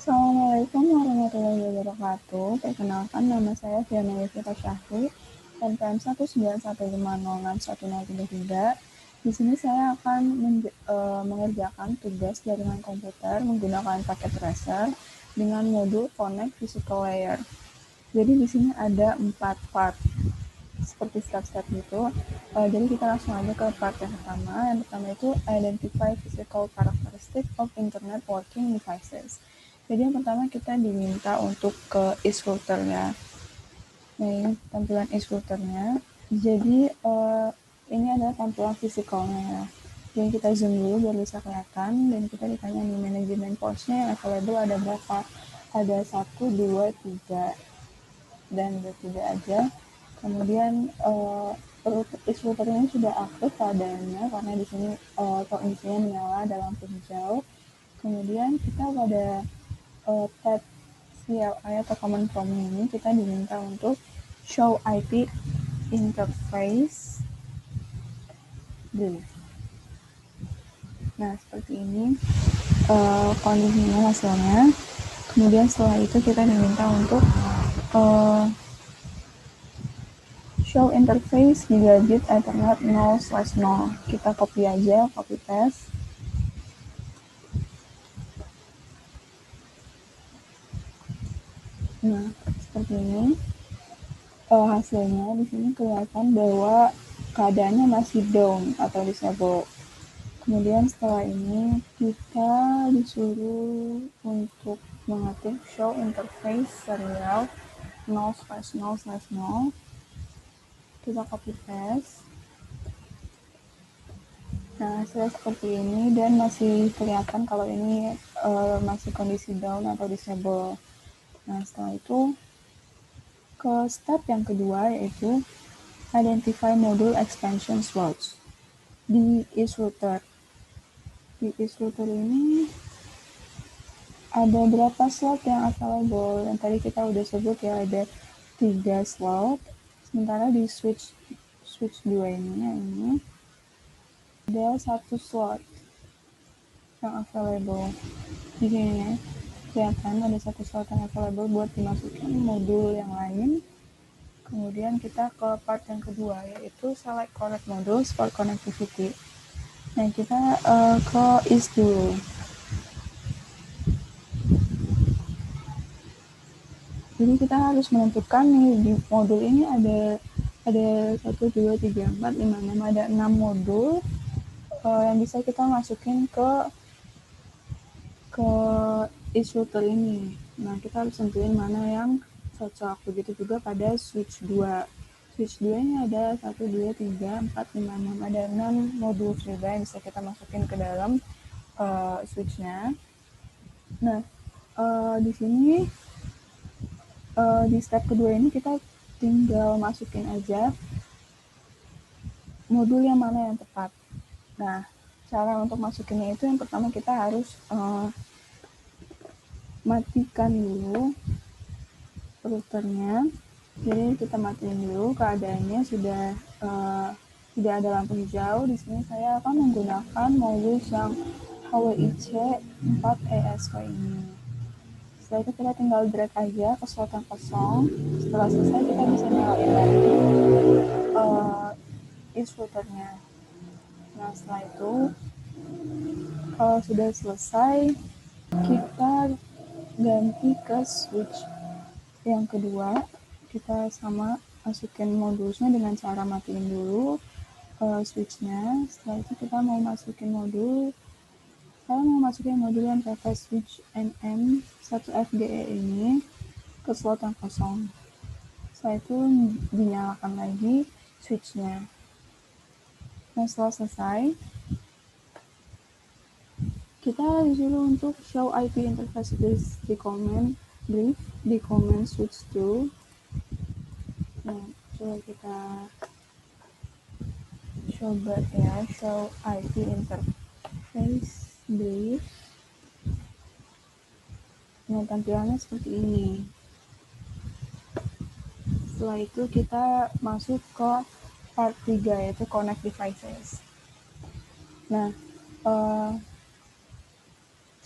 Assalamualaikum warahmatullahi wabarakatuh. Perkenalkan, nama saya Fiana Yevita Syahri, NPM 191506103. Di sini saya akan mengerjakan tugas jaringan komputer menggunakan paket tracer dengan modul Connect Physical Layer. Jadi di sini ada 4 part seperti step-step gitu. Jadi kita langsung aja ke part yang pertama. Yang pertama itu identify physical characteristic of internet working devices. Jadi yang pertama kita diminta untuk ke is routernya. Nah, ini tampilan is routernya. Jadi ini adalah tampilan fisikalnya ya. Jadi kita zoom dulu biar bisa kelihatan, dan kita ditanya nih manajemen portnya yang available ada berapa. Ada 1, 2, 3, dan ada 3 aja. Kemudian is router ini sudah aktif keadaannya karena di sini kondisinya menyala ada lampu hijau. Kemudian kita pada tab CLI atau command prompt ini kita diminta untuk show IP interface brief. Nah, seperti ini kondisinya hasilnya. Kemudian setelah itu kita diminta untuk show interface gigabit ethernet 0/0. Kita copy aja, copy paste. Nah, seperti ini hasilnya. Di sini kelihatan bahwa keadaannya masih down atau disable. Kemudian setelah ini kita disuruh untuk mengetik show interface serial 0/0/0. Kita copy paste. Nah, hasilnya seperti ini, dan masih kelihatan kalau ini masih kondisi down atau disable. Nah, setelah itu ke step yang kedua, yaitu identify module expansion slots di is router. Di is router ini ada berapa slot yang available? Yang tadi kita udah sebut ya, ada 3 slot. Sementara di switch 2 ini ada 1 slot yang available. Di sini kelihatan ada 1 slot yang available buat dimasukin modul yang lain. Kemudian kita ke part yang kedua, yaitu select correct modules for connectivity. Nah, kita ke is dulu. Jadi kita harus menentukan nih di modul ini ada 1, 2, 3, 4, 5, 6, ada 6 modul yang bisa kita masukin ke is router ini. Nah, kita harus tentuin mana yang cocok. Begitu juga pada switch 2. Switch 2 ini ada 1, 2, 3, 4, 5, 6. Ada 6 modul juga yang bisa kita masukin ke dalam switch-nya. Nah, di sini di step kedua ini kita tinggal masukin aja modul yang mana yang tepat. Nah, cara untuk masukinnya itu yang pertama kita harus matikan dulu routernya. Jadi kita matiin dulu, keadaannya sudah tidak ada lampu hijau. Di sini saya akan menggunakan modul yang HWIC 4ESV ini. Setelah itu kita tinggal drag aja ke slot yang kosong. Setelah selesai kita bisa nyalain lagi is routernya. Nah, setelah itu kalau sudah selesai, kita ganti ke switch yang kedua. Kita sama masukin modulnya dengan cara matiin dulu switchnya. Setelah itu kita mau masukin modul. Saya mau masukin modul yang pakai switch NM1FGE ini ke slot yang kosong. Setelah itu dinyalakan lagi switchnya. Nah, setelah selesai, kita disuruh untuk show IP interface brief di command switch 2. Nah, coba kita coba ya, show IP interface brief. Nah, tampilannya seperti ini. Setelah itu kita masuk ke part 3, yaitu connect devices. Nah,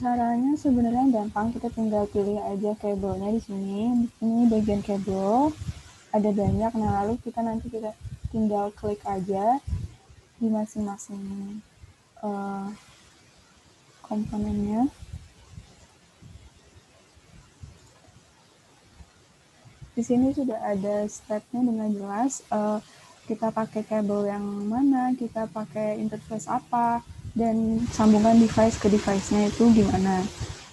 Caranya sebenarnya gampang, kita tinggal pilih aja kabelnya di sini. Ini bagian kabel, ada banyak. Nah, lalu kita tinggal klik aja di masing-masing komponennya. Di sini sudah ada stepnya dengan jelas. Kita pakai kabel yang mana, kita pakai interface apa, dan sambungan device ke device-nya itu gimana.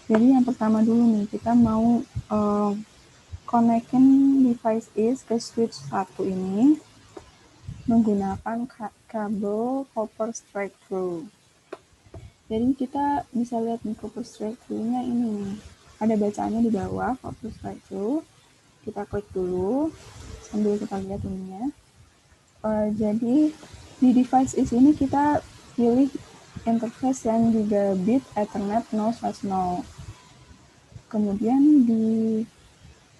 Jadi yang pertama dulu nih, kita mau connectin device is ke switch 1 ini menggunakan kabel copper straight through. Jadi kita bisa lihat nih copper straight through-nya ini nih. Ada bacaannya di bawah, copper straight through. Kita klik dulu sambil kita lihat ininya. Jadi di device is ini kita pilih interface yang gigabit Ethernet 0/0. Kemudian di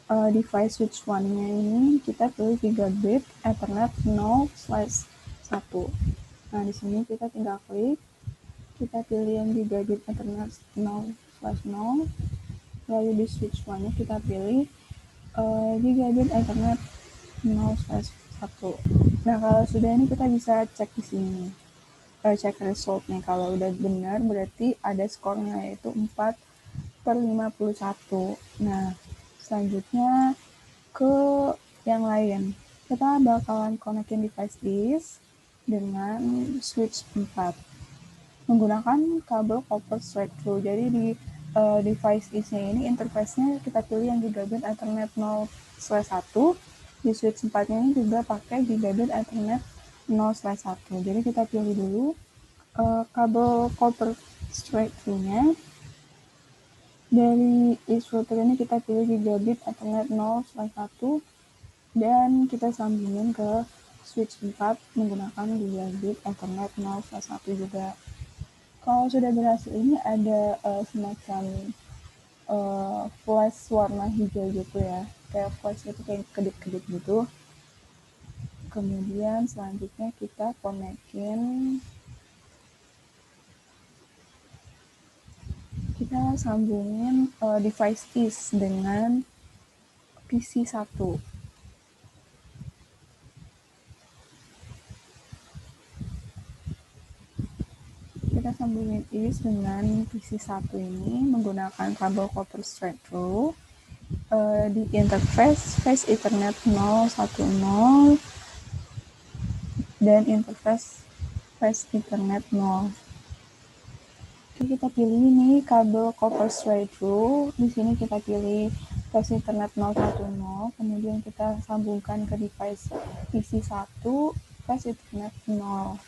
device switch 1-nya ini kita pilih gigabit Ethernet 0/1. Nah, di sini kita tinggal klik, kita pilih yang gigabit Ethernet 0/0, lalu di switch 1-nya kita pilih gigabit Ethernet 0/1. Nah, kalau sudah ini kita bisa cek di sini. Cek resultnya. Kalau udah benar berarti ada skornya yaitu 4/51. Nah, selanjutnya ke yang lain. Kita bakalan connectin device is dengan switch 4 menggunakan kabel copper straight through. Jadi di device is-nya ini interface-nya kita pilih yang gigabit Ethernet 0/1. Di switch 4-nya ini juga pakai gigabit Ethernet 0/1. Jadi kita pilih dulu kabel copper straight through-nya. Dari is router ini kita pilih gigabit Ethernet 0/1 dan kita sambungin ke switch 4 menggunakan gigabit Ethernet 0/1 juga. Kalau sudah berhasil ini ada semacam flash warna hijau gitu ya, kayak flash itu kayak kedip-kedip gitu. Kemudian selanjutnya kita konekin, kita sambungin device is dengan PC1. Kita sambungin is dengan PC1 ini menggunakan kabel copper straight through. Di interface face Ethernet 010 dan interface face Ethernet 0. Oke, kita pilih ini kabel copper straight through. Di sini kita pilih face Ethernet 010, kemudian kita sambungkan ke device PC1 face Ethernet 0.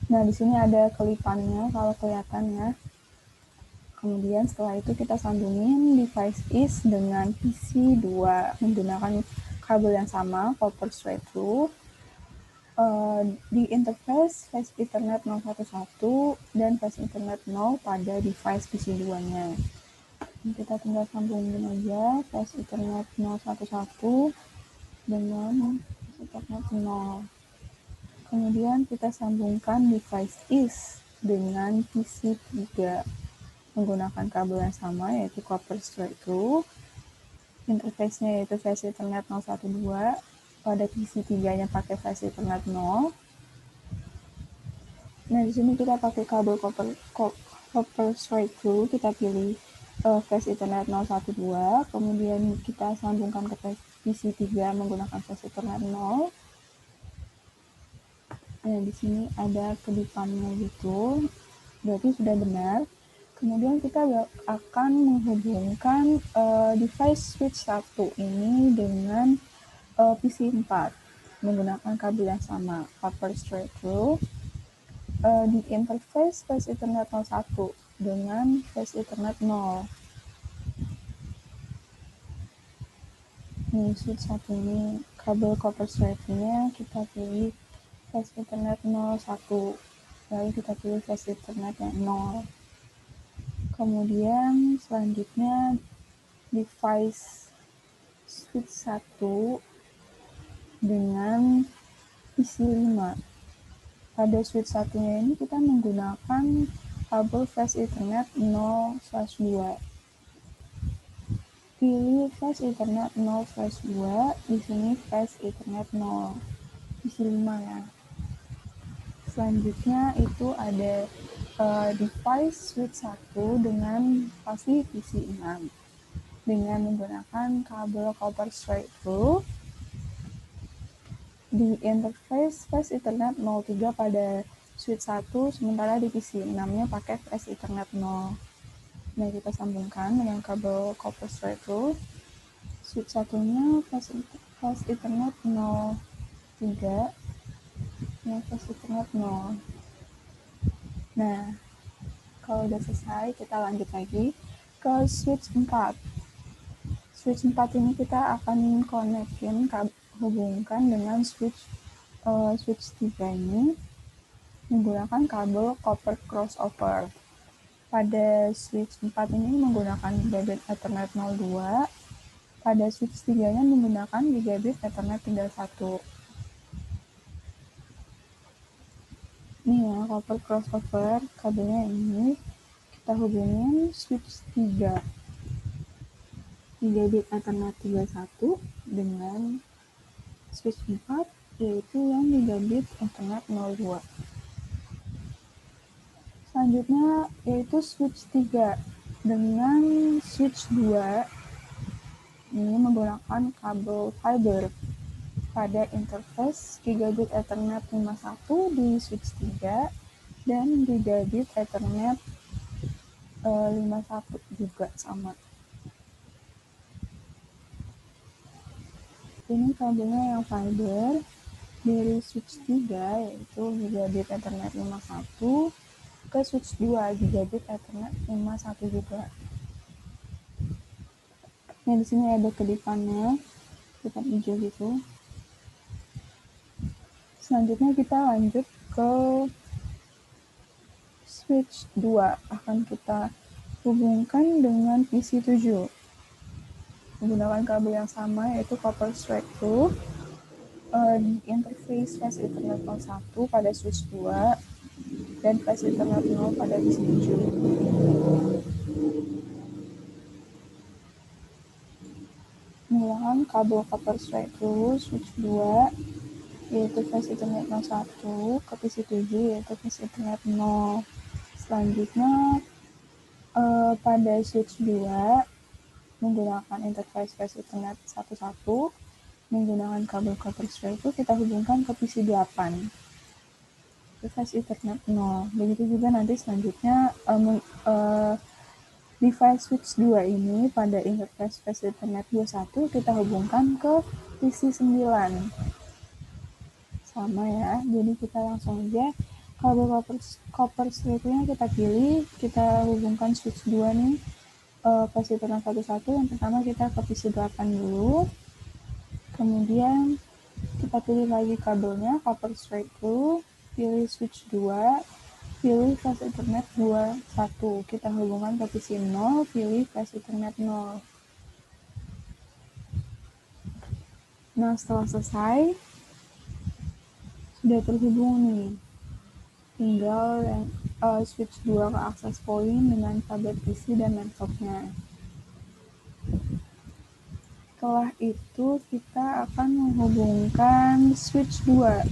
Nah, di sini ada kelipannya kalau kelihatan ya. Kemudian setelah itu kita sambungin device is dengan PC2 menggunakan kabel yang sama, copper straight through. Di interface face Ethernet 011 dan face Ethernet 0 pada device PC2-nya. Kita tinggal sambungin aja face Ethernet 011 dengan face Ethernet 0. Kemudian kita sambungkan device is dengan PC3 menggunakan kabel yang sama yaitu copper straight through. Interface-nya yaitu face Ethernet 012, pada PC3-nya pakai face Ethernet 0. Nah, di sini kita pakai kabel copper straight through, kita pilih face Ethernet 012, kemudian kita sambungkan ke PC3 menggunakan face Ethernet 0. Nah, di sini ada kedipannya gitu, berarti sudah benar. Kemudian kita akan menghubungkan device switch 1 ini dengan PC4 menggunakan kabel yang sama, copper straight through. Di interface face Ethernet 01 dengan face Ethernet 0. Nih, switch 1 ini kabel copper straight-nya kita pilih face Ethernet 01, lalu kita pilih face Ethernet yang 0. Kemudian selanjutnya device switch 1 dengan PC5. Pada switch 1-nya ini kita menggunakan kabel flash Ethernet 0/2. Pilih flash Ethernet 0/2, di sini flash Ethernet 0, isi 5 ya. Selanjutnya itu ada device switch 1 dengan pasti PC 6 dengan menggunakan kabel copper straight through. Di interface flash Ethernet 03 pada switch 1, sementara di PC 6-nya pakai flash Ethernet 0. Nah, kita sambungkan dengan kabel copper straight through. Switch 1-nya flash Ethernet 03, yang flash Ethernet 0. Nah, kalau udah selesai, kita lanjut lagi ke switch 4. Switch 4 ini kita akan hubungkan dengan switch 3 ini menggunakan kabel copper crossover. Pada switch 4 ini menggunakan gigabit Ethernet 02, pada switch 3-nya menggunakan gigabit Ethernet 31. Ini ya, copper crossover, kabelnya ini kita hubungin switch 3 gigabit Ethernet 31 dengan switch 4, yaitu yang gigabit Ethernet 02. Selanjutnya yaitu switch 3 dengan switch 2 ini menggunakan kabel fiber pada interface gigabit Ethernet 51 di switch 3 dan gigabit Ethernet 51 juga sama. Ini kabelnya yang fiber dari switch 3 yaitu gigabit Ethernet 51 ke switch 2 gigabit Ethernet 51 juga. Nah, di sini ada kedipannya, kedipan hijau gitu. Selanjutnya kita lanjut ke switch 2, akan kita hubungkan dengan PC 7 menggunakan kabel yang sama yaitu copper straight through. Interface flash Ethernet 01 pada switch 2 dan flash Ethernet 0 pada PC 7. Menggunakan kabel copper straight through switch 2 yaitu flash Ethernet 01 ke PC 7 yaitu flash Ethernet 0. Selanjutnya pada switch 2 menggunakan interface flash Ethernet 11 menggunakan kabel copper straight through kita hubungkan ke PC 8 ke flash Ethernet 0. Begitu juga nanti selanjutnya device switch 2 ini pada interface flash Ethernet 21 kita hubungkan ke PC 9. Sama ya, jadi kita langsung aja kabel copper straight-nya kita pilih, kita hubungkan switch 2 nih flash Ethernet 11. Yang pertama kita ke PC 8 dulu, kemudian kita pilih lagi kabelnya copper straight through, pilih switch 2, pilih flash Ethernet 21, kita hubungkan ke PC 0, pilih flash Ethernet 0. Nah, setelah selesai sudah terhubung nih, tinggal switch 2 ke access point dengan kabel PC dan laptopnya. Setelah itu kita akan menghubungkan switch 2.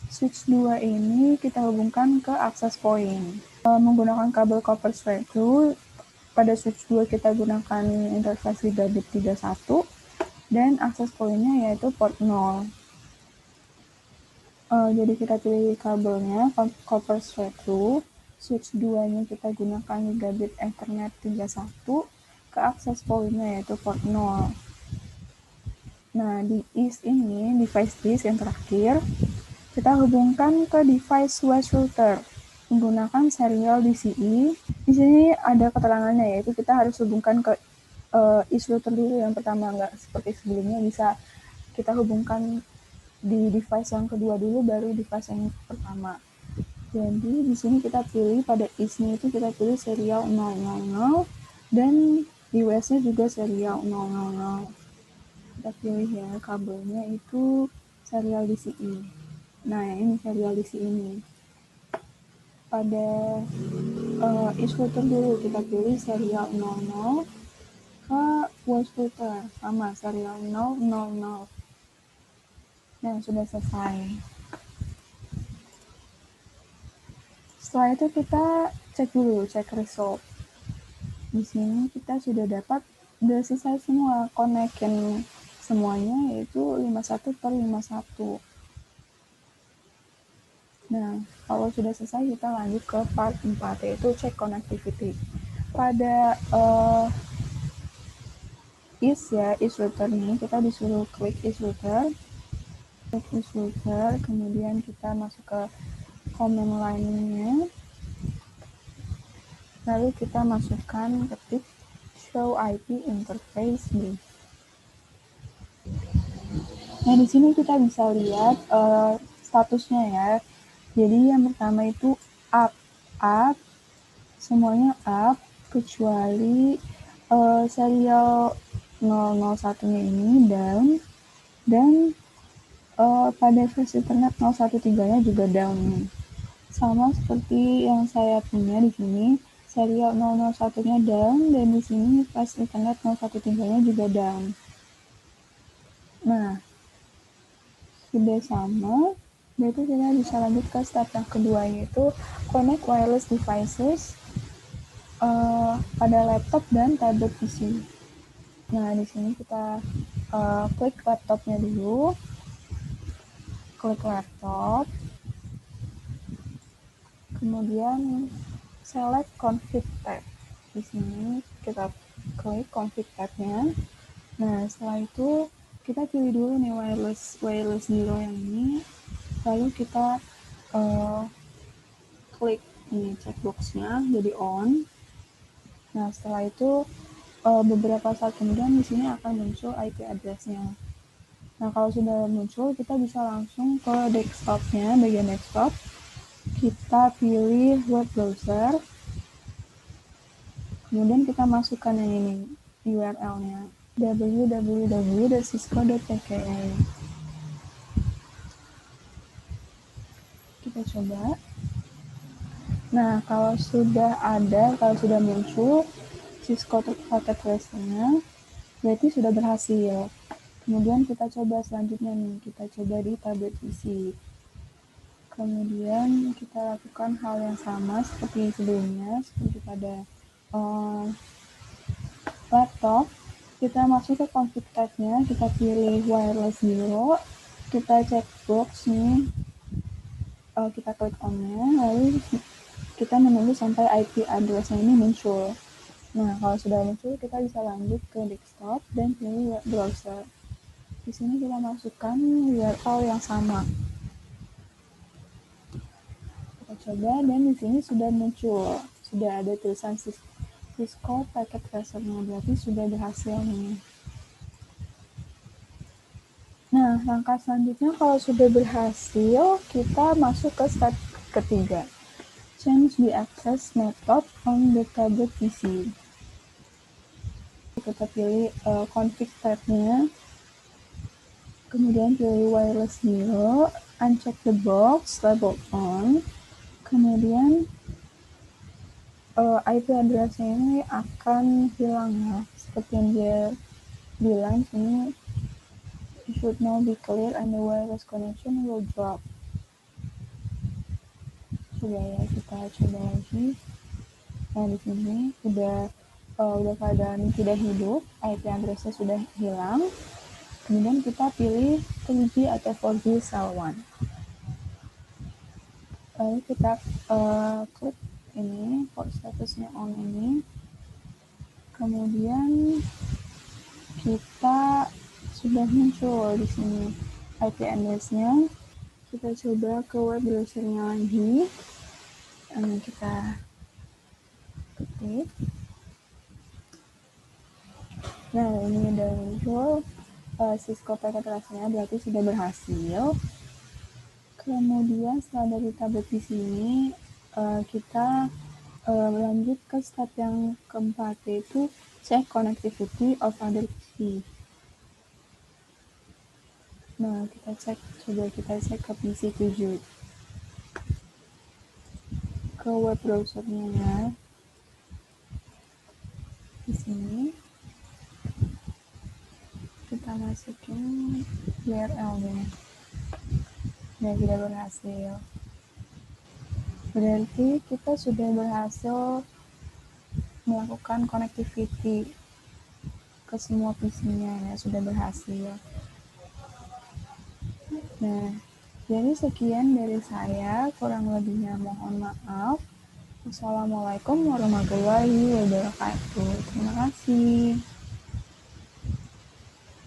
Switch 2 ini kita hubungkan ke access point menggunakan kabel copper straight through. Pada switch 2 kita gunakan interface gigabit 31 dan access point-nya yaitu port 0. Jadi kita pilih kabelnya copper straight through, switch 2-nya kita gunakan gigabit Ethernet 31 ke access point-nya yaitu port 0. Nah, di east ini, device disk yang terakhir, kita hubungkan ke device switch filter menggunakan serial DCI. Di sini ada keterangannya, yaitu kita harus hubungkan ke east filter dulu yang pertama, nggak seperti sebelumnya bisa kita hubungkan di device yang kedua dulu baru device yang pertama. Jadi di sini kita pilih pada IS-nya itu kita pilih serial 000 dan di WS-nya juga serial 000. Kita pilih ya kabelnya itu serial DCI. Nah, ini serial DCI ini. Pada each router dulu, kita pilih serial 00 ke voice router, sama serial 000. Nah, sudah selesai. Setelah itu kita cek dulu, cek result. Di sini kita sudah selesai semua, konekin semuanya, yaitu 51/51. Nah, kalau sudah selesai kita lanjut ke part 4, yaitu cek connectivity. Pada is router ini kita disuruh klik is router, kemudian kita masuk ke command line-nya, lalu kita masukkan ketik show IP interface brief. Nah, di sini kita bisa lihat statusnya ya. Jadi yang pertama itu up, semuanya up kecuali serial 001-nya ini down, dan pada versi internet 013-nya juga down. Sama seperti yang saya punya di sini, serial 001-nya down, dan di sini versi internet 013-nya juga down. Nah, sudah sama, berarti kita bisa lanjut ke step yang kedua, yaitu connect wireless devices pada laptop dan tablet PC. Nah, di sini kita klik laptopnya dulu, klik laptop, kemudian select config tab. Di sini kita klik config tab-nya. Nah, setelah itu kita pilih dulu nih wireless 0 yang ini, lalu kita klik ini checkbox-nya jadi on. Nah, setelah itu beberapa saat kemudian di sini akan muncul IP address-nya. Nah, kalau sudah muncul, kita bisa langsung ke desktop-nya, bagian desktop. Kita pilih web browser, kemudian kita masukkan yang ini, URL-nya, www.cisco.pke. Kita coba. Nah, kalau sudah muncul Cisco Packet Tracer-nya, berarti sudah berhasil. Kemudian kita coba selanjutnya nih, kita coba di tablet PC. Kemudian kita lakukan hal yang sama seperti sebelumnya, seperti pada laptop. Kita masuk ke config tab-nya, kita pilih wireless 0, kita cek box nih, kita klik on-nya, lalu kita menunggu sampai IP address-nya ini muncul. Nah, kalau sudah muncul, kita bisa lanjut ke desktop dan pilih web browser. Di sini kita masukkan URL yang sama. Kita coba, dan di sini sudah muncul, sudah ada tulisan Cisco Packet Tracer-nya, berarti sudah berhasil nih. Nah, langkah selanjutnya kalau sudah berhasil, kita masuk ke step ketiga. Change the access method on the tablet PC. Kita pilih config tab-nya, kemudian pilih wireless 0, uncheck the box label on, kemudian IP address-nya ini akan hilang ya, seperti yang dia bilang sini, should now be clear and the wireless connection will drop. Coba ya, kita coba lagi. Nah, di sini udah keadaan tidak hidup, IP address-nya sudah hilang. Kemudian kita pilih 3G atau 4G cell 1. Lalu kita klik ini, port statusnya on ini. Kemudian kita sudah muncul di sini IP address-nya. Kita coba ke web browser-nya lagi. Kita ketik. Nah, ini udah muncul Cisco Packet Tracer-nya, berarti sudah berhasil. Kemudian setelah dari tablet di sini, kita lanjut ke step yang keempat, yaitu check connectivity of other PC. Nah, kita cek ke PC 7. ke web browsernya ya. Di sini kita masukin URL-nya. Nah, tidak berhasil. Berarti kita sudah berhasil melakukan connectivity ke semua PC-nya ya, sudah berhasil. Nah, jadi sekian dari saya, kurang lebihnya mohon maaf. Wassalamualaikum warahmatullahi wabarakatuh. Terima kasih.